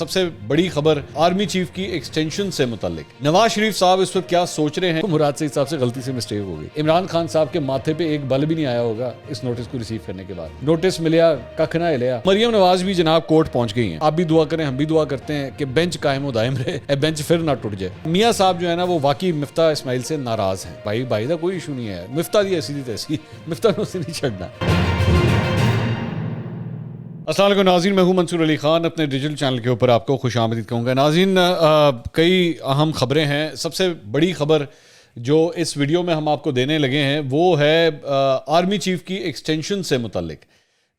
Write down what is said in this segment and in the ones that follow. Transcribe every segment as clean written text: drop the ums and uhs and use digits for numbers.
سب سے بڑی خبر آرمی چیف کی ایکسٹینشن سے متعلق۔ نواز شریف صاحب اس وقت کیا سوچ رہے ہیں؟ مراد سعید صاحب سے غلطی سے مسٹیک ہو گئی۔ عمران خان صاحب کے ماتھے پہ ایک بل بھی نہیں آیا ہوگا اس نوٹس کو ریسیو کرنے کے بعد۔ نوٹس ملیا ککھ نہ ہلیا۔ مریم نواز بھی جناب کورٹ پہنچ گئی ہیں۔ آپ بھی دعا کریں، ہم بھی دعا کرتے ہیں کہ بینچ قائم و دائم رہے، بینچ پھر نہ ٹوٹ جائے۔ میاں صاحب جو ہے نا وہ واقعی مفتاح اسماعیل سے ناراض ہیں۔ بھائی دا کوئی ایشو نہیں ہے، مفتاح دی ایسی تیسی، مفتاح نے اسے نہیں چھڑنا۔ السلام علیکم ناظرین، میں ہوں منصور علی خان، اپنے ڈیجیٹل چینل کے اوپر آپ کو خوش آمدید کہوں گا۔ ناظرین، کئی اہم خبریں ہیں۔ سب سے بڑی خبر جو اس ویڈیو میں ہم آپ کو دینے لگے ہیں وہ ہے آرمی چیف کی ایکسٹینشن سے متعلق۔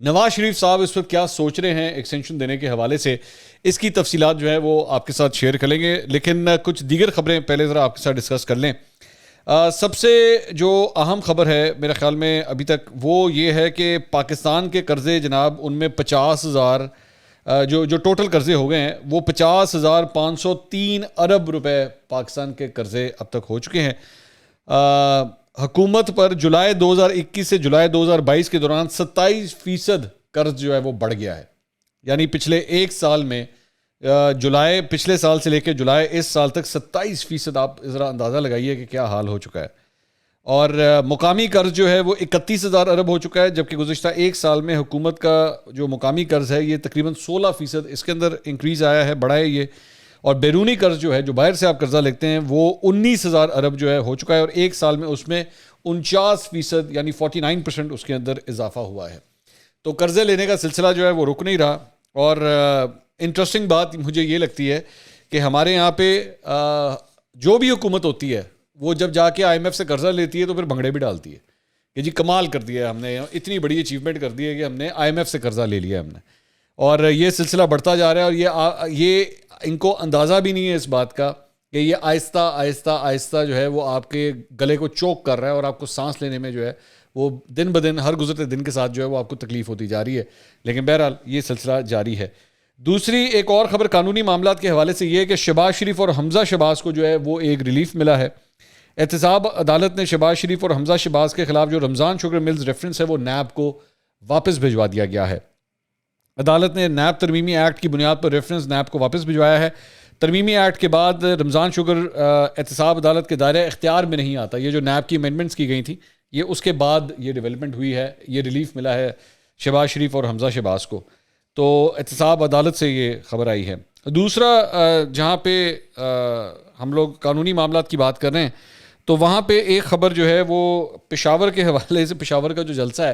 نواز شریف صاحب اس وقت کیا سوچ رہے ہیں ایکسٹینشن دینے کے حوالے سے، اس کی تفصیلات جو ہے وہ آپ کے ساتھ شیئر کریں گے، لیکن کچھ دیگر خبریں پہلے ذرا آپ کے ساتھ ڈسکس کر لیں۔ سب سے جو اہم خبر ہے میرے خیال میں ابھی تک وہ یہ ہے کہ پاکستان کے قرضے جناب ان میں 50,000 جو ٹوٹل قرضے ہو گئے ہیں وہ 50,503 ارب روپے پاکستان کے قرضے اب تک ہو چکے ہیں۔ حکومت پر جولائی 2021 سے جولائی 2022 کے دوران 27% قرض جو ہے وہ بڑھ گیا ہے، یعنی پچھلے ایک سال میں جولائی پچھلے سال سے لے کے جولائی اس سال تک 27%، آپ ذرا اندازہ لگائیے کہ کیا حال ہو چکا ہے۔ اور مقامی قرض جو ہے وہ 31,000 ارب ہو چکا ہے، جبکہ گزشتہ ایک سال میں حکومت کا جو مقامی قرض ہے یہ تقریباً 16% اس کے اندر انکریز آیا ہے، بڑھا ہے یہ۔ اور بیرونی قرض جو ہے جو باہر سے آپ قرضہ لیتے ہیں وہ 19,000 ارب جو ہے ہو چکا ہے، اور ایک سال میں اس میں 49% یعنی 49% اس کے اندر اضافہ ہوا ہے۔ تو قرضے لینے کا سلسلہ جو ہے وہ رک نہیں رہا۔ اور انٹرسٹنگ بات مجھے یہ لگتی ہے کہ ہمارے یہاں پہ جو بھی حکومت ہوتی ہے وہ جب جا کے IMF سے قرضہ لیتی ہے تو پھر بھنگڑے بھی ڈالتی ہے کہ جی کمال کر دیا ہے ہم نے، اتنی بڑی اچیومنٹ کر دی ہے کہ ہم نے IMF سے قرضہ لے لیا ہم نے، اور یہ سلسلہ بڑھتا جا رہا ہے۔ اور یہ ان کو اندازہ بھی نہیں ہے اس بات کا کہ یہ آہستہ آہستہ آہستہ جو ہے وہ آپ کے گلے کو چوک کر رہا ہے، اور آپ کو سانس لینے میں جو ہے وہ دن بدن ہر گزرتے دن کے ساتھ جو ہے وہ آپ کو تکلیف ہوتی جا رہی ہے، لیکن بہرحال یہ سلسلہ جاری ہے۔ دوسری ایک اور خبر قانونی معاملات کے حوالے سے یہ ہے کہ شہباز شریف اور حمزہ شہباز کو جو ہے وہ ایک ریلیف ملا ہے۔ احتساب عدالت نے شہباز شریف اور حمزہ شہباز کے خلاف جو رمضان شوگر ملز ریفرنس ہے وہ نیب کو واپس بھجوا دیا گیا ہے۔ عدالت نے نیب ترمیمی ایکٹ کی بنیاد پر ریفرنس نیب کو واپس بھجوایا ہے۔ ترمیمی ایکٹ کے بعد رمضان شوگر احتساب عدالت کے دائرہ اختیار میں نہیں آتا۔ یہ جو نیب کی امینڈمنٹس کی گئی تھیں یہ اس کے بعد یہ ڈیولپمنٹ ہوئی ہے، یہ ریلیف ملا ہے شہباز شریف اور حمزہ شہباز کو۔ تو احتساب عدالت سے یہ خبر آئی ہے۔ دوسرا جہاں پہ ہم لوگ قانونی معاملات کی بات کر رہے ہیں تو وہاں پہ ایک خبر جو ہے وہ پشاور کے حوالے سے، پشاور کا جو جلسہ ہے،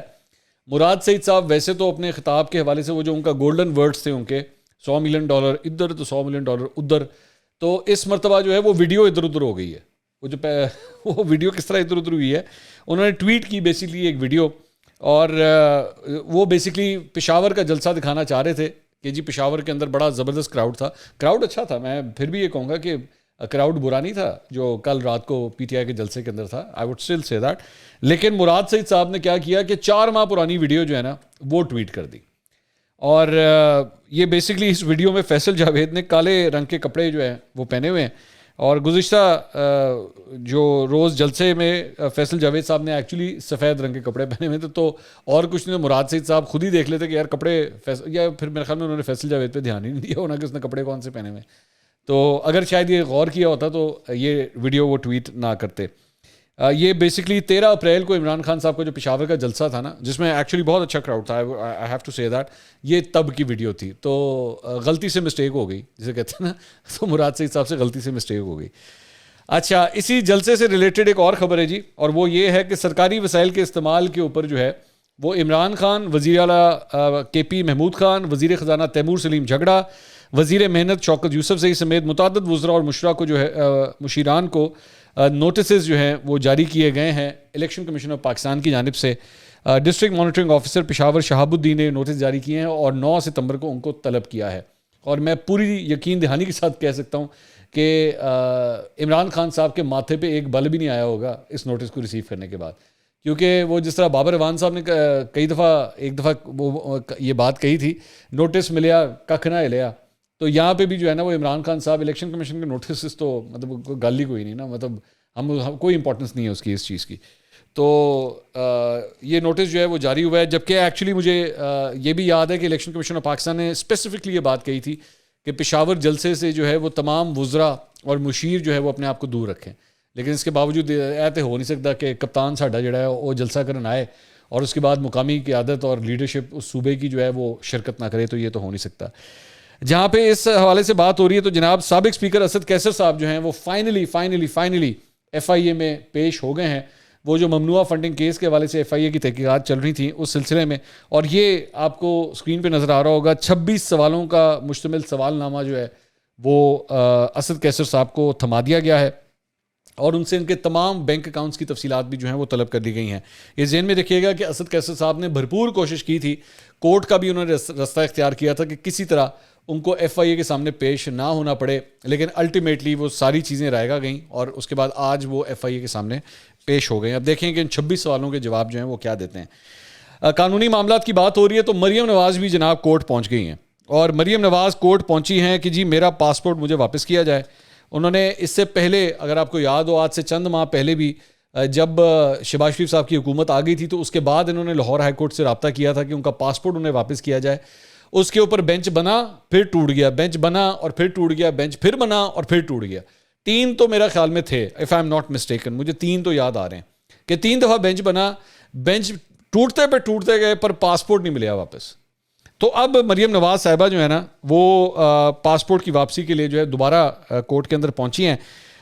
مراد سعید صاحب ویسے تو اپنے خطاب کے حوالے سے وہ جو ان کا گولڈن ورڈز تھے ان کے $100 ملین ادھر تو $100 ملین ادھر، تو اس مرتبہ جو ہے وہ ویڈیو ادھر ادھر ہو گئی ہے۔ وہ ویڈیو کس طرح ادھر ادھر ہوئی ہے، انہوں نے ٹویٹ کی بیسکلی ایک ویڈیو، اور وہ بیسکلی پشاور کا جلسہ دکھانا چاہ رہے تھے کہ جی پشاور کے اندر بڑا زبردست کراؤڈ تھا، کراؤڈ اچھا تھا، میں پھر بھی یہ کہوں گا کہ کراؤڈ برا نہیں تھا جو کل رات کو PTI کے جلسے کے اندر تھا، I would still say that. لیکن مراد سعید صاحب نے کیا کیا کہ 4 ماہ پرانی ویڈیو جو ہے نا وہ ٹویٹ کر دی، اور یہ بیسکلی اس ویڈیو میں فیصل جاوید نے کالے رنگ کے کپڑے جو ہیں وہ پہنے ہوئے ہیں، اور گزشتہ جو روز جلسے میں فیصل جاوید صاحب نے ایکچولی سفید رنگ کے کپڑے پہنے ہوئے تھے، تو اور کچھ نہیں، مراد سعید صاحب خود ہی دیکھ لیتے کہ یار کپڑے یا پھر میرے خیال میں انہوں نے فیصل جاوید پہ دھیان ہی نہیں دیا ہونا کہ اس نے کپڑے کون سے پہنے ہوئے، تو اگر شاید یہ غور کیا ہوتا تو یہ ویڈیو وہ ٹویٹ نہ کرتے۔ یہ بیسکلی 13 اپریل کو عمران خان صاحب کا جو پشاور کا جلسہ تھا نا، جس میں ایکچولی بہت اچھا کراؤڈ تھا، آئی ہیو ٹو سے دیٹ، یہ تب کی ویڈیو تھی، تو غلطی سے مسٹیک ہو گئی جسے کہتے ہیں نا، تو مراد سعید صاحب سے غلطی سے مسٹیک ہو گئی۔ اچھا، اسی جلسے سے ریلیٹڈ ایک اور خبر ہے جی، اور وہ یہ ہے کہ سرکاری وسائل کے استعمال کے اوپر جو ہے وہ عمران خان، وزیر اعلیٰ KP محمود خان، وزیر خزانہ تیمور سلیم جھگڑا، وزیر محنت شوکت یوسف زئی سمیت متعدد وزراء اور مشرا کو جو ہے مشیران کو نوٹسز جو ہیں وہ جاری کیے گئے ہیں الیکشن کمیشن آف پاکستان کی جانب سے۔ ڈسٹرکٹ مانیٹرنگ آفیسر پشاور شہاب الدین نے نوٹس جاری کیے ہیں اور 9 ستمبر کو ان کو طلب کیا ہے، اور میں پوری یقین دہانی کے ساتھ کہہ سکتا ہوں کہ عمران خان صاحب کے ماتھے پہ ایک بل بھی نہیں آیا ہوگا اس نوٹس کو ریسیو کرنے کے بعد، کیونکہ وہ جس طرح بابر اعوان صاحب نے ایک دفعہ وہ یہ بات کہی تھی، نوٹس ملیا ککھ نہ ہلیا، تو یہاں پہ بھی جو ہے نا وہ عمران خان صاحب الیکشن کمیشن کے نوٹسز تو مطلب گل ہی کوئی نہیں نا، مطلب ہم کوئی امپورٹنس نہیں ہے اس کی اس چیز کی، تو یہ نوٹس جو ہے وہ جاری ہوا ہے۔ جبکہ ایکچولی مجھے یہ بھی یاد ہے کہ الیکشن کمیشن آف پاکستان نے اسپیسیفکلی یہ بات کہی تھی کہ پشاور جلسے سے جو ہے وہ تمام وزراء اور مشیر جو ہے وہ اپنے آپ کو دور رکھیں. لیکن اس کے باوجود ایسے ہو نہیں سکتا کہ کپتان ساڈا جڑا ہے وہ جلسہ کرن آئے اور اس کے بعد مقامی قیادت اور لیڈرشپ اس صوبے کی جو ہے وہ شرکت نہ کرے. تو یہ تو ہو نہیں سکتا. جہاں پہ اس حوالے سے بات ہو رہی ہے تو جناب سابق اسپیکر اسد کیسر صاحب جو ہیں وہ فائنلی ایف آئی اے میں پیش ہو گئے ہیں. وہ جو ممنوعہ فنڈنگ کیس کے حوالے سے ایف آئی اے کی تحقیقات چل رہی تھیں اس سلسلے میں, اور یہ آپ کو اسکرین پہ نظر آ رہا ہوگا 26 سوالوں کا مشتمل سوال نامہ جو ہے وہ اسد کیسر صاحب کو تھما دیا گیا ہے, اور ان سے ان کے تمام بینک اکاؤنٹس کی تفصیلات بھی جو ہیں وہ طلب کر لی گئی ہیں. یہ ذہن میں رکھیے گا کہ اسد کیسر صاحب نے بھرپور کوشش کی تھی, کورٹ کا بھی انہوں نے رستہ اختیار کیا تھا کہ کسی طرح ان کو ایف آئی اے کے سامنے پیش نہ ہونا پڑے, لیکن الٹیمیٹلی وہ ساری چیزیں رائے گا گئیں اور اس کے بعد آج وہ ایف آئی اے کے سامنے پیش ہو گئے ہیں. اب دیکھیں کہ ان 26 سوالوں کے جواب جو ہیں وہ کیا دیتے ہیں. قانونی معاملات کی بات ہو رہی ہے تو مریم نواز بھی جناب کورٹ پہنچ گئی ہیں, اور مریم نواز کورٹ پہنچی ہیں کہ جی میرا پاسپورٹ مجھے واپس کیا جائے. انہوں نے اس سے پہلے, اگر آپ کو یاد ہو, آج سے چند ماہ پہلے بھی جب شہباز شریف صاحب کی حکومت آ گئی تھی تو اس کے بعد انہوں نے لاہور ہائی کورٹ سے رابطہ کیا تھا کہ ان کا پاسپورٹ انہیں واپس کیا جائے. اس کے اوپر بینچ بنا پھر ٹوٹ گیا, بینچ بنا اور پھر ٹوٹ گیا, بینچ پھر بنا اور پھر ٹوٹ گیا. 3 تو میرا خیال میں تھے, if I am not mistaken, مجھے 3 تو یاد آ رہے ہیں کہ 3 دفعہ بینچ بنا, بینچ ٹوٹتے پہ ٹوٹتے گئے پر پاسپورٹ نہیں ملیا واپس. تو اب مریم نواز صاحبہ جو ہے نا وہ پاسپورٹ کی واپسی کے لیے جو ہے دوبارہ کورٹ کے اندر پہنچی ہیں.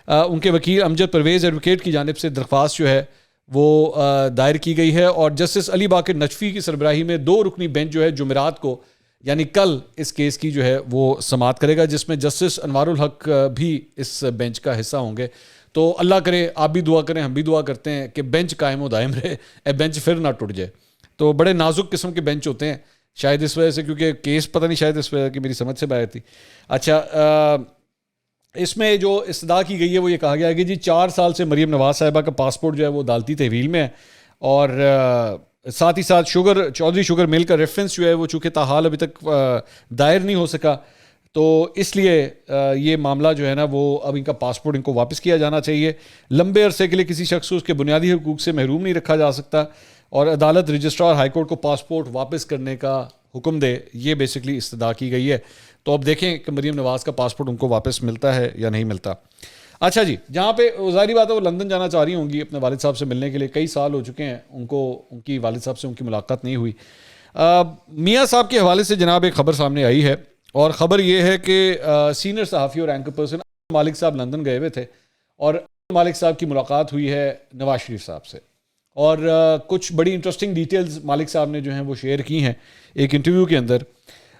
ان کے وکیل امجد پرویز ایڈوکیٹ کی جانب سے درخواست جو ہے وہ دائر کی گئی ہے, اور جسٹس علی باقر نجفی کی سربراہی میں 2 رکنی بینچ جو ہے جمعرات کو یعنی کل اس کیس کی جو ہے وہ سماعت کرے گا, جس میں جسٹس انوار الحق بھی اس بینچ کا حصہ ہوں گے. تو اللہ کرے, آپ بھی دعا کریں, ہم بھی دعا کرتے ہیں کہ بینچ قائم و دائم رہے, بینچ پھر نہ ٹوٹ جائے. تو بڑے نازک قسم کے بینچ ہوتے ہیں شاید اس وجہ سے, کیونکہ کیس پتہ نہیں شاید اس وجہ کی میری سمجھ سے باہر تھی. اچھا, اس میں جو استدعا کی گئی ہے وہ یہ کہا گیا ہے کہ جی 4 سال سے مریم نواز صاحبہ کا پاسپورٹ جو ہے وہ عدالتی تحویل میں ہے, اور ساتھ ہی ساتھ چودھری شوگر مل کا ریفرنس جو ہے وہ چونکہ تاحال ابھی تک دائر نہیں ہو سکا, تو اس لیے یہ معاملہ جو ہے نا وہ اب ان کا پاسپورٹ ان کو واپس کیا جانا چاہیے. لمبے عرصے کے لیے کسی شخص کو اس کے بنیادی حقوق سے محروم نہیں رکھا جا سکتا, اور عدالت رجسٹرار ہائی کورٹ کو پاسپورٹ واپس کرنے کا حکم دے, یہ بیسکلی استدعا کی گئی ہے. تو اب دیکھیں کہ مریم نواز کا پاسپورٹ ان کو واپس ملتا ہے یا نہیں ملتا. اچھا جی, جہاں پہ ظاہری بات ہے وہ لندن جانا چاہ رہی ہوں گی اپنے والد صاحب سے ملنے کے لیے, کئی سال ہو چکے ہیں ان کی والد صاحب سے ان کی ملاقات نہیں ہوئی. میاں صاحب کے حوالے سے جناب ایک خبر سامنے آئی ہے, اور خبر یہ ہے کہ سینئر صحافی اور اینکر پرسن مالک صاحب لندن گئے ہوئے تھے, اور مالک صاحب کی ملاقات ہوئی ہے نواز شریف صاحب سے, اور کچھ بڑی انٹرسٹنگ ڈیٹیلز مالک صاحب نے جو ہیں وہ شیئر کی ہیں ایک انٹرویو کے اندر.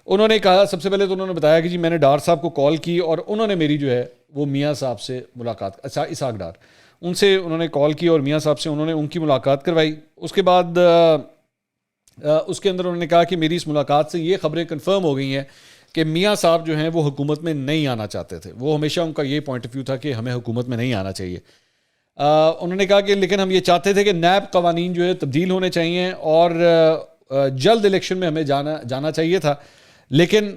انہوں نے کہا, سب سے پہلے تو انہوں نے بتایا کہ جی میں نے ڈار صاحب کو کال کی اور انہوں نے میری جو ہے وہ میاں صاحب سے ملاقات, اسحاق ڈار, ان سے انہوں نے کال کی اور میاں صاحب سے انہوں نے ان کی ملاقات کروائی. اس کے بعد اس کے اندر انہوں نے کہا کہ میری اس ملاقات سے یہ خبریں کنفرم ہو گئی ہیں کہ میاں صاحب جو ہیں وہ حکومت میں نہیں آنا چاہتے تھے. وہ ہمیشہ ان کا یہ پوائنٹ آف ویو تھا کہ ہمیں حکومت میں نہیں آنا چاہیے. انہوں نے کہا کہ لیکن ہم یہ چاہتے تھے کہ نیب قوانین جو ہے تبدیل ہونے چاہیے اور جلد الیکشن میں ہمیں جانا چاہیے تھا, لیکن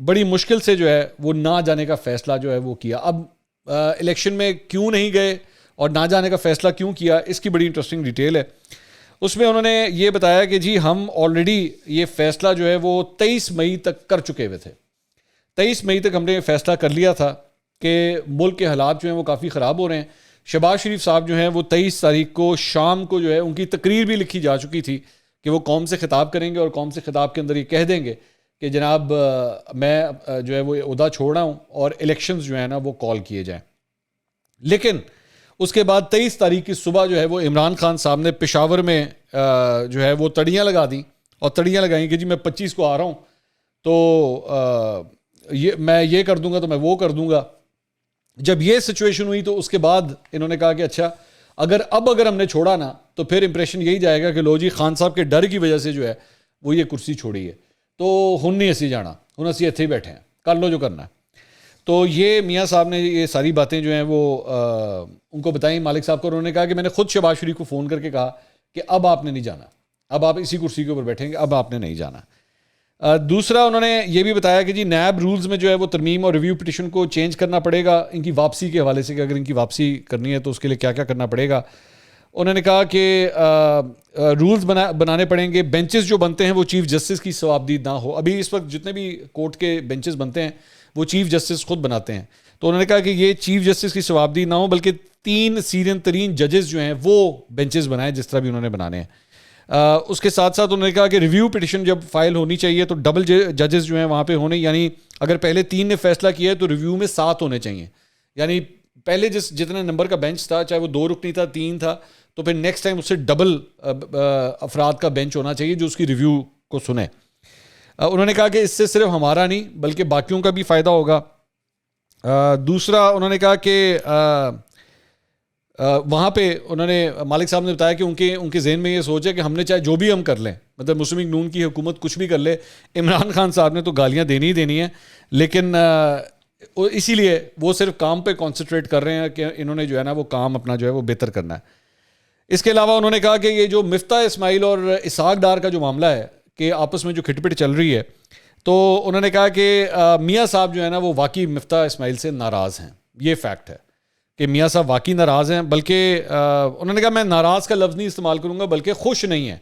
بڑی مشکل سے جو ہے وہ نہ جانے کا فیصلہ جو ہے وہ کیا. اب الیکشن میں کیوں نہیں گئے اور نہ جانے کا فیصلہ کیوں کیا, اس کی بڑی انٹرسٹنگ ڈیٹیل ہے. اس میں انہوں نے یہ بتایا کہ جی ہم آلریڈی یہ فیصلہ جو ہے وہ 23 مئی تک کر چکے ہوئے تھے. 23 مئی تک ہم نے یہ فیصلہ کر لیا تھا کہ ملک کے حالات جو ہیں وہ کافی خراب ہو رہے ہیں. شہباز شریف صاحب جو ہیں وہ 23 تاریخ کو شام کو جو ہے ان کی تقریر بھی لکھی جا چکی تھی کہ وہ قوم سے خطاب کریں گے, اور قوم سے خطاب کے اندر یہ کہہ دیں گے کہ جناب میں جو ہے وہ عہدہ چھوڑ رہا ہوں اور الیکشنز جو ہیں نا وہ کال کیے جائیں. لیکن اس کے بعد 23 تاریخ کی صبح جو ہے وہ عمران خان صاحب نے پشاور میں جو ہے وہ تڑیاں لگا دیں, اور تڑیاں لگائیں کہ جی میں 25 کو آ رہا ہوں, تو میں یہ کر دوں گا, تو میں وہ کر دوں گا. جب یہ سچویشن ہوئی تو اس کے بعد انہوں نے کہا کہ اچھا اگر ہم نے چھوڑا نا تو پھر امپریشن یہی جائے گا کہ لو جی خان صاحب کے ڈر کی وجہ سے جو ہے وہ یہ کرسی چھوڑی ہے, تو ہن نہیں اسی جانا, ہن اسی اتھے ہی بیٹھے ہیں, کر لو جو کرنا ہے. تو یہ میاں صاحب نے یہ ساری باتیں جو ہیں وہ ان کو بتائیں مالک صاحب کو. انہوں نے کہا کہ میں نے خود شہباز شریف کو فون کر کے کہا کہ اب آپ نے نہیں جانا, اب آپ اسی کرسی کے اوپر بیٹھیں گے, اب آپ نے نہیں جانا. دوسرا انہوں نے یہ بھی بتایا کہ جی نیب رولز میں جو ہے وہ ترمیم اور ریویو پٹیشن کو چینج کرنا پڑے گا ان کی واپسی کے حوالے سے, کہ اگر ان کی واپسی کرنی ہے تو اس کے لیے کیا کیا کرنا پڑے گا. انہوں نے کہا کہ رولز بنانے پڑیں گے, بینچز جو بنتے ہیں وہ چیف جسٹس کی صوابدید نہ ہو. ابھی اس وقت جتنے بھی کورٹ کے بینچز بنتے ہیں وہ چیف جسٹس خود بناتے ہیں. تو انہوں نے کہا کہ یہ چیف جسٹس کی ثوابدید نہ ہو بلکہ 3 سینئر ترین ججز جو ہیں وہ بینچز بنائیں جس طرح بھی انہوں نے بنانے ہیں. اس کے ساتھ ساتھ انہوں نے کہا کہ ریویو پٹیشن جب فائل ہونی چاہیے تو ڈبل ججز جو ہیں وہاں پہ ہونے, یعنی اگر پہلے 3 نے فیصلہ کیا ہے تو ریویو میں 7 ہونے چاہیے. یعنی پہلے جتنے نمبر کا بینچ تھا, چاہے وہ 2 رکنی تھا 3 تھا, تو پھر نیکسٹ ٹائم اس سے ڈبل افراد کا بینچ ہونا چاہیے جو اس کی ریویو کو سنے. انہوں نے کہا کہ اس سے صرف ہمارا نہیں بلکہ باقیوں کا بھی فائدہ ہوگا. دوسرا انہوں نے کہا کہ وہاں پہ انہوں نے مالک صاحب نے بتایا کہ ان کے ذہن میں یہ سوچ ہے کہ ہم نے چاہے جو بھی ہم کر لیں, مطلب مسلم لیگ نون کی حکومت کچھ بھی کر لے, عمران خان صاحب نے تو گالیاں دینی ہی دینی ہیں, لیکن اسی لیے وہ صرف کام پہ کانسنٹریٹ کر رہے ہیں کہ انہوں نے جو ہے نا وہ کام اپنا جو ہے وہ بہتر کرنا ہے. اس کے علاوہ انہوں نے کہا کہ یہ جو مفتاح اسماعیل اور اسحاق ڈار کا جو معاملہ ہے کہ آپس میں جو کھٹ پٹ چل رہی ہے, تو انہوں نے کہا کہ میاں صاحب جو ہے نا وہ واقعی مفتاح اسماعیل سے ناراض ہیں. یہ فیکٹ ہے کہ میاں صاحب واقعی ناراض ہیں, بلکہ انہوں نے کہا میں ناراض کا لفظ نہیں استعمال کروں گا بلکہ خوش نہیں ہے.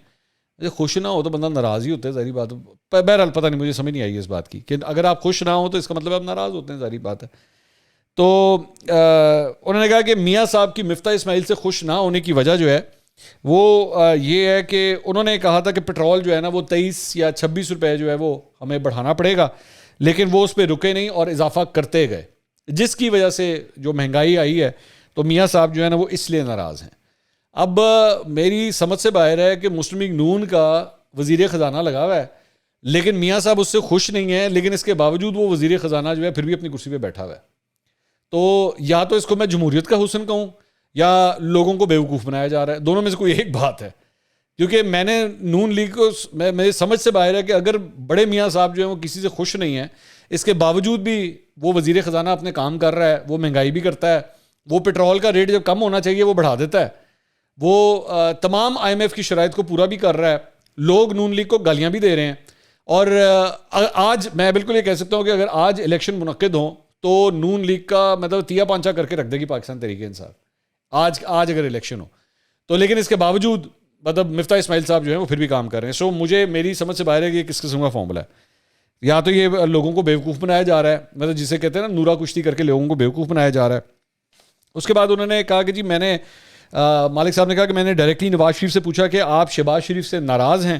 خوش نہ ہو تو بندہ ناراض ہی ہوتا ہے, ظاہری بات. بہرحال پتہ نہیں, مجھے سمجھ نہیں آئی اس بات کی کہ اگر آپ خوش نہ ہو تو اس کا مطلب آپ ناراض ہوتے ہیں, ظاہری بات ہے. تو انہوں نے کہا کہ میاں صاحب کی مفتاح اسماعیل سے خوش نہ ہونے کی وجہ جو ہے وہ یہ ہے کہ انہوں نے کہا تھا کہ پٹرول جو ہے نا وہ 23 یا 26 روپے جو ہے وہ ہمیں بڑھانا پڑے گا, لیکن وہ اس پہ رکے نہیں اور اضافہ کرتے گئے, جس کی وجہ سے جو مہنگائی آئی ہے. تو میاں صاحب جو ہے نا وہ اس لیے ناراض ہیں. اب میری سمجھ سے باہر ہے کہ مسلم لیگ نون کا وزیر خزانہ لگا ہوا ہے, لیکن میاں صاحب اس سے خوش نہیں ہیں, لیکن اس کے باوجود وہ وزیر خزانہ جو ہے پھر بھی اپنی کرسی پہ بیٹھا ہوا ہے. تو یا تو اس کو میں جمہوریت کا حسن کہوں یا لوگوں کو بیوقوف بنایا جا رہا ہے, دونوں میں سے کوئی ایک بات ہے. کیونکہ میں نے نون لیگ کو میری سمجھ سے باہر ہے کہ اگر بڑے میاں صاحب جو ہیں وہ کسی سے خوش نہیں ہیں, اس کے باوجود بھی وہ وزیر خزانہ اپنے کام کر رہا ہے, وہ مہنگائی بھی کرتا ہے, وہ پٹرول کا ریٹ جب کم ہونا چاہیے وہ بڑھا دیتا ہے, وہ تمام IMF کی شرائط کو پورا بھی کر رہا ہے, لوگ نون لیگ کو گالیاں بھی دے رہے ہیں. اور آج میں بالکل یہ کہہ سکتا ہوں کہ اگر آج الیکشن منعقد ہوں تو نون لیگ کا مطلب تیا پانچا کر کے رکھ دے گی پاکستان تحریک انصاف آج اگر الیکشن ہو تو. لیکن اس کے باوجود مطلب مفتاح اسماعیل صاحب جو ہیں وہ پھر بھی کام کر رہے ہیں. سو مجھے میری سمجھ سے باہر ہے کہ یہ کس قسم کا فارمولا ہے. یا تو یہ لوگوں کو بیوقوف بنایا جا رہا ہے, مطلب جسے کہتے ہیں نا نورا کشتی کر کے لوگوں کو بیوقوف بنایا جا رہا ہے. اس کے بعد انہوں نے کہا کہ جی میں نے مالک صاحب نے کہا کہ میں نے ڈائریکٹلی نواز شریف سے پوچھا کہ آپ شہباز شریف سے ناراض ہیں,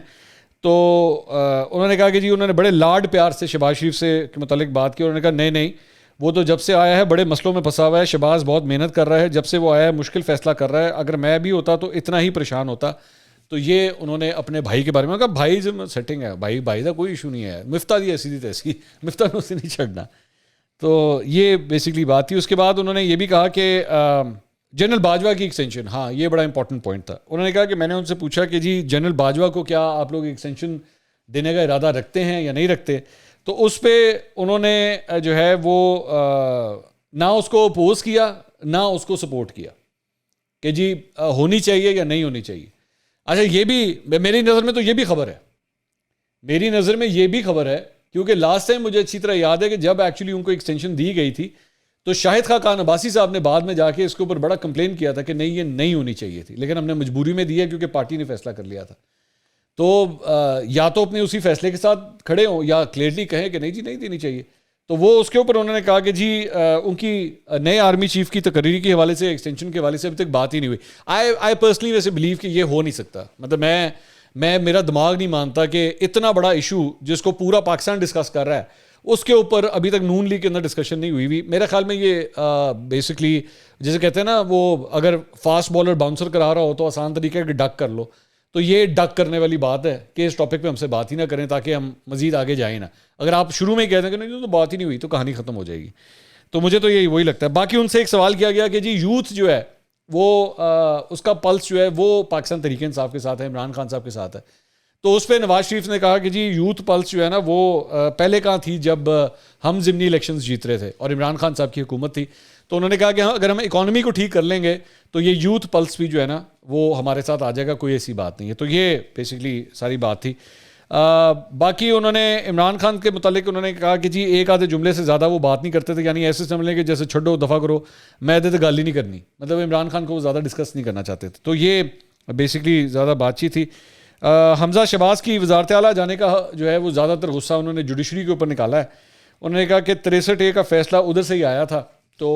تو انہوں نے کہا کہ جی انہوں نے بڑے لاڈ پیار سے شہباز شریف سے متعلق بات کی. انہوں نے کہا نہیں, وہ تو جب سے آیا ہے بڑے مسئلوں میں پھنسا ہوا ہے, شہباز بہت محنت کر رہا ہے, جب سے وہ آیا ہے مشکل فیصلہ کر رہا ہے, اگر میں بھی ہوتا تو اتنا ہی پریشان ہوتا. تو یہ انہوں نے اپنے بھائی کے بارے میں کہا بھائی سیٹنگ ہے, بھائی کا کوئی ایشو نہیں ہے, مفتاح دی ایسی تھی تیسی, مفتاح نے اسے نہیں چھڑنا. تو یہ بیسکلی بات تھی. اس کے بعد انہوں نے یہ بھی کہا کہ جنرل باجوہ کی ایکسٹینشن, ہاں یہ بڑا امپورٹنٹ پوائنٹ تھا. انہوں نے کہا کہ میں نے ان سے پوچھا کہ جی جنرل باجوہ کو کیا آپ لوگ ایکسٹینشن دینے کا ارادہ رکھتے ہیں یا نہیں رکھتے, تو اس پہ انہوں نے جو ہے وہ نہ اس کو اپوز کیا نہ اس کو سپورٹ کیا کہ جی ہونی چاہیے یا نہیں ہونی چاہیے. اچھا یہ بھی میری نظر میں تو یہ بھی خبر ہے, میری نظر میں یہ بھی خبر ہے, کیونکہ لاسٹ ٹائم مجھے اچھی طرح یاد ہے کہ جب ایکچولی ان کو ایکسٹینشن دی گئی تھی تو شاہد خاقان عباسی صاحب نے بعد میں جا کے اس کے اوپر بڑا کمپلین کیا تھا کہ نہیں یہ نہیں ہونی چاہیے تھی, لیکن ہم نے مجبوری میں دی ہے کیونکہ پارٹی نے فیصلہ کر لیا تھا. تو یا تو اپنے اسی فیصلے کے ساتھ کھڑے ہوں یا کلیئرلی کہیں کہ نہیں جی نہیں دینی چاہیے. تو وہ اس کے اوپر انہوں نے کہا کہ جی ان کی نئے آرمی چیف کی تقرری کے حوالے سے ایکسٹینشن کے حوالے سے ابھی تک بات ہی نہیں ہوئی. آئی پرسنلی ویسے بلیو کہ یہ ہو نہیں سکتا, مطلب میں میرا دماغ نہیں مانتا کہ اتنا بڑا ایشو جس کو پورا پاکستان ڈسکس کر رہا ہے اس کے اوپر ابھی تک نون لیگ کے اندر ڈسکشن نہیں ہوئی. میرے خیال میں یہ بیسکلی جیسے کہتے ہیں نا وہ اگر فاسٹ بالر باؤنسر کرا رہا ہو تو آسان طریقہ ہے کہ ڈک کر لو, تو یہ ڈک کرنے والی بات ہے کہ اس ٹاپک پہ ہم سے بات ہی نہ کریں تاکہ ہم مزید آگے جائیں نا. اگر آپ شروع میں ہی کہتے ہیں کہ نہیں تو بات ہی نہیں ہوئی تو کہانی ختم ہو جائے گی. تو مجھے تو یہی وہی لگتا ہے. باقی ان سے ایک سوال کیا گیا کہ جی یوتھ جو ہے وہ اس کا پلس جو ہے وہ پاکستان تحریک انصاف کے ساتھ ہے, عمران خان صاحب کے ساتھ ہے. تو اس پہ نواز شریف نے کہا کہ جی یوتھ پلس جو ہے نا وہ پہلے کہاں تھی جب ہم ضمنی الیکشنز جیت رہے تھے اور عمران خان صاحب کی حکومت تھی. تو انہوں نے کہا کہ اگر ہم اکانومی کو ٹھیک کر لیں گے تو یہ یوتھ پلس بھی جو ہے نا وہ ہمارے ساتھ آ جائے گا, کوئی ایسی بات نہیں ہے. تو یہ بیسکلی ساری بات تھی. باقی انہوں نے عمران خان کے متعلق انہوں نے کہا کہ جی ایک آدھے جملے سے زیادہ وہ بات نہیں کرتے تھے, یعنی ایسے سمجھ لیں کہ جیسے چھڈو دفعہ کرو, میں تو گال ہی نہیں کرنی, مطلب عمران خان کو وہ زیادہ ڈسکس نہیں کرنا چاہتے تھے. تو یہ بیسکلی زیادہ بات چیت تھی. حمزہ شہباز کی وزارت اعلیٰ جانے کا جو ہے وہ زیادہ تر غصہ انہوں نے جوڈیشری کے اوپر نکالا ہے. انہوں نے کہا کہ 63A کا فیصلہ ادھر سے ہی آیا تھا، تو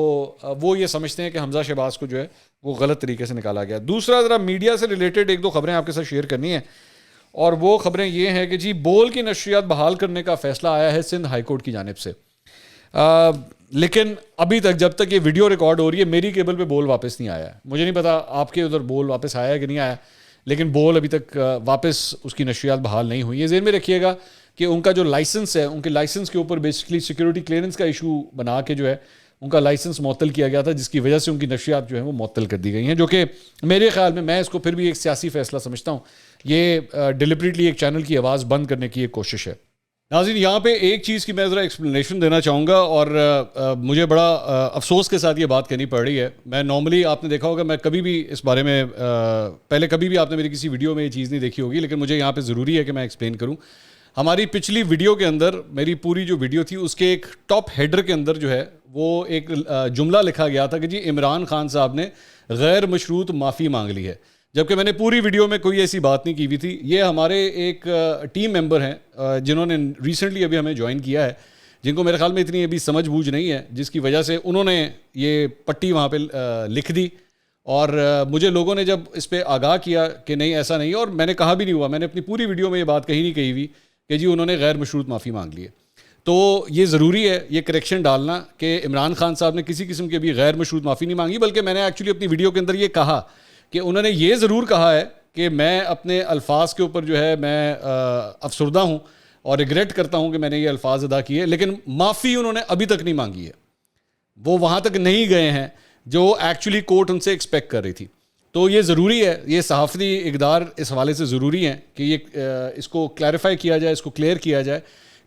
وہ یہ سمجھتے ہیں کہ حمزہ شہباز کو جو ہے وہ غلط طریقے سے نکالا گیا. دوسرا ذرا میڈیا سے ریلیٹڈ ایک دو خبریں آپ کے ساتھ شیئر کرنی ہیں، اور وہ خبریں یہ ہیں کہ جی بول کی نشریات بحال کرنے کا فیصلہ آیا ہے سندھ ہائی کورٹ کی جانب سے، لیکن ابھی تک جب تک یہ ویڈیو ریکارڈ ہو رہی ہے میری کیبل پہ بول واپس نہیں آیا ہے. مجھے نہیں پتا آپ کے ادھر بول واپس آیا ہے کہ نہیں آیا، لیکن بول ابھی تک واپس اس کی نشریات بحال نہیں ہوئی. یہ ذہن میں رکھیے گا کہ ان کا جو لائسنس ہے، ان کے لائسنس کے اوپر بیسکلی سیکورٹی کلیئرنس کا ایشو بنا کے جو ہے ان کا لائسنس معطل کیا گیا تھا، جس کی وجہ سے ان کی نشریات جو ہیں وہ معطل کر دی گئی ہیں، جو کہ میرے خیال میں اس کو پھر بھی ایک سیاسی فیصلہ سمجھتا ہوں. یہ ڈیلیبریٹلی ایک چینل کی آواز بند کرنے کی ایک کوشش ہے. ناظرین یہاں پہ ایک چیز کی میں ذرا ایکسپلینیشن دینا چاہوں گا، اور مجھے بڑا افسوس کے ساتھ یہ بات کرنی پڑ رہی ہے. میں نارملی آپ نے دیکھا ہوگا میں کبھی بھی اس بارے میں پہلے کبھی بھی آپ نے میری کسی ویڈیو میں یہ چیز نہیں دیکھی ہوگی، لیکن مجھے یہاں پہ ضروری ہے کہ میں ایکسپلین کروں. ہماری پچھلی ویڈیو کے اندر میری پوری جو ویڈیو تھی اس کے ایک ٹاپ ہیڈر کے اندر جو ہے وہ ایک جملہ لکھا گیا تھا کہ جی عمران خان صاحب نے غیر مشروط معافی مانگ لی ہے، جبکہ میں نے پوری ویڈیو میں کوئی ایسی بات نہیں کی ہوئی تھی. یہ ہمارے ایک ٹیم ممبر ہیں جنہوں نے ریسنٹلی ابھی ہمیں جوائن کیا ہے، جن کو میرے خیال میں اتنی ابھی سمجھ بوجھ نہیں ہے، جس کی وجہ سے انہوں نے یہ پٹی وہاں پہ لکھ دی، اور مجھے لوگوں نے جب اس پہ آگاہ کیا کہ نہیں ایسا نہیں، اور میں نے کہا بھی نہیں ہوا، میں نے اپنی پوری ویڈیو میں یہ بات کہی نہیں کہی ہوئی کہ جی انہوں نے غیر مشروط معافی مانگ لی ہے. تو یہ ضروری ہے یہ کریکشن ڈالنا کہ عمران خان صاحب نے کسی قسم کی بھی غیر مشروط معافی نہیں مانگی، بلکہ میں نے ایکچولی اپنی ویڈیو کے اندر یہ کہا کہ انہوں نے یہ ضرور کہا ہے کہ میں اپنے الفاظ کے اوپر جو ہے میں افسردہ ہوں اور ریگریٹ کرتا ہوں کہ میں نے یہ الفاظ ادا کیے، لیکن معافی انہوں نے ابھی تک نہیں مانگی ہے. وہ وہاں تک نہیں گئے ہیں جو ایکچولی کورٹ ان سے ایکسپیکٹ کر رہی تھی. تو یہ ضروری ہے، یہ صحافتی اقدار اس حوالے سے ضروری ہے کہ یہ اس کو کلیریفائی کیا جائے، اس کو کلیئر کیا جائے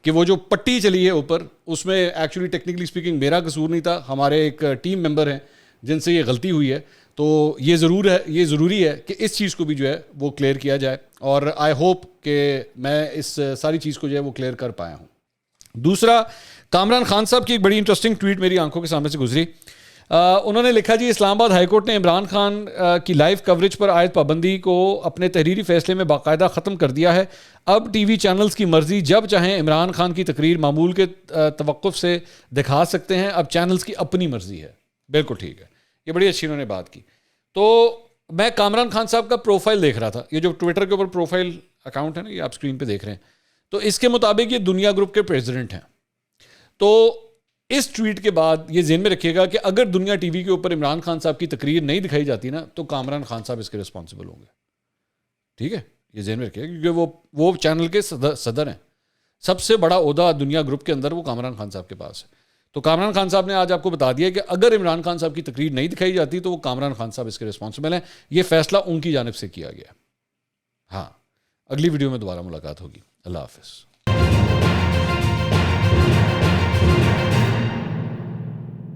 کہ وہ جو پٹی چلی ہے اوپر اس میں ایکچولی ٹیکنیکلی اسپیکنگ میرا قصور نہیں تھا، ہمارے ایک ٹیم ممبر ہیں جن سے یہ غلطی ہوئی ہے. تو یہ ضروری ہے کہ اس چیز کو بھی جو ہے وہ کلیئر کیا جائے، اور آئی ہوپ کہ میں اس ساری چیز کو جو ہے وہ کلیئر کر پایا ہوں. دوسرا، کامران خان صاحب کی ایک بڑی انٹرسٹنگ ٹویٹ میری آنکھوں کے سامنے سے گزری. انہوں نے لکھا جی اسلام آباد ہائی کورٹ نے عمران خان کی لائیو کوریج پر عائد پابندی کو اپنے تحریری فیصلے میں باقاعدہ ختم کر دیا ہے. اب ٹی وی چینلز کی مرضی جب چاہیں عمران خان کی تقریر معمول کے توقف سے دکھا سکتے ہیں، اب چینلز کی اپنی مرضی ہے. بالکل ٹھیک ہے، یہ بڑی اچھی انہوں نے بات کی. تو میں کامران خان صاحب کا پروفائل دیکھ رہا تھا، یہ جو ٹویٹر کے اوپر پروفائل اکاؤنٹ ہے نا، یہ آپ اسکرین پہ دیکھ رہے ہیں، تو اس کے مطابق یہ دنیا گروپ کے پریزیڈنٹ ہیں. تو اس ٹویٹ کے بعد یہ ذہن میں رکھیے گا کہ اگر دنیا ٹی وی کے اوپر عمران خان صاحب کی تقریر نہیں دکھائی جاتی نا تو کامران خان صاحب اس کے رسپانسبل ہوں گے. ٹھیک ہے، یہ ذہن میں رکھیے گا کیونکہ وہ چینل کے صدر ہیں. سب سے بڑا عہدہ دنیا گروپ کے اندر وہ کامران خان صاحب کے پاس ہے. تو کامران خان صاحب نے آج آپ کو بتا دیا کہ اگر عمران خان صاحب کی تقریر نہیں دکھائی جاتی تو وہ کامران خان صاحب اس کے رسپانسبل ہیں. یہ فیصلہ ان کی جانب سے کیا گیا. ہاں، اگلی ویڈیو میں دوبارہ ملاقات ہوگی. اللہ حافظ.